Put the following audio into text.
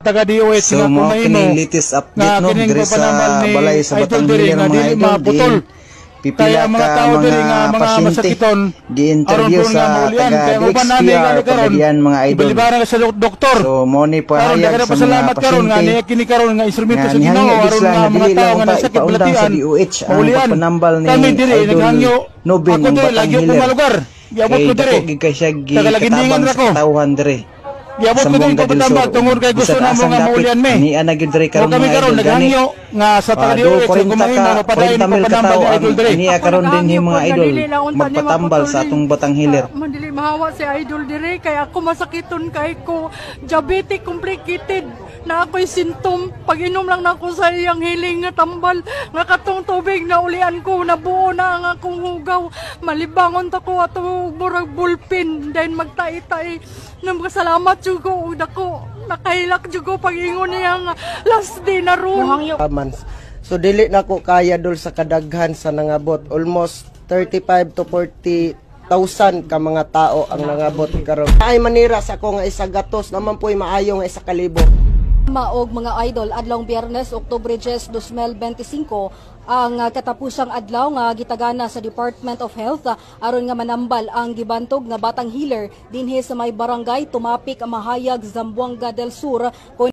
taga DOH So nga mo kumahimo kini latest update no kining diri sa papanambal ni balay sa Idol diri Batanghir nga mga dili idol maputol. pipila Kaya ang mga ka tao diri nga mga mga pasyente masakiton gi-interview aron po nga sa maulian. taga Kaya uban na ni DXPR karon Pagadian mga idol. ibalibaran ka sa doktor. So mo ni Karon pahayag daghang sa mga pasalamat karon nga pasyente ni kini karon nga instrumento nga sa Ginoo nihangyo aron isla nga nga mga dili tao lang nga ta nasakit ipaundang sa balatian DOH ang maulian. pagpanambal ni Kami diri Idol naghangyo Nobin ako ng diri lagyo ko Batanghir. malugar. Yabot Kay ko diri. dako gid kay siya Tagalagindingan gikatabang ra ko. sa tawhan diri. Yabot ko diri pagpatambal tungod kay gusto na mo nga maulian me. Ni ana gid diri Karon karon kami mga karon idol gani. naghangyo nga sa taga DOH nga kumahimo nga padayon pa panambal ni Idol diri. Niya karon din ni mga idol magpatambal sa atong Batanghilir. Mandili mahawa si Idol dire kay ako masakiton kay ko diabetic complicated na ako'y sintom pag-inom lang nako sa iyang hiling nga tambal nga katong tubig na ulian ko nabuo na ang akong hugaw malibangon ta ko ato murag bulpin then magtai-tai nang salamat jud ko ug dako nakahilak jud ko pag-ingon niya nga last day na ron. So dili na ko kaya dul sa kadaghan sa nangabot almost 35 to 40,000 ka mga tao ang nangabot karon. Ay manira sa ko nga isa gatos naman po'y maayo nga isa kalibo. Maog mga idol, adlawng Biyernes, Oktubre 10, 2025, ang katapusang adlaw nga gitagana sa Department of Health aron nga manambal ang gibantog nga batang healer dinhi sa may barangay Tumapik, Mahayag, Zamboanga del Sur.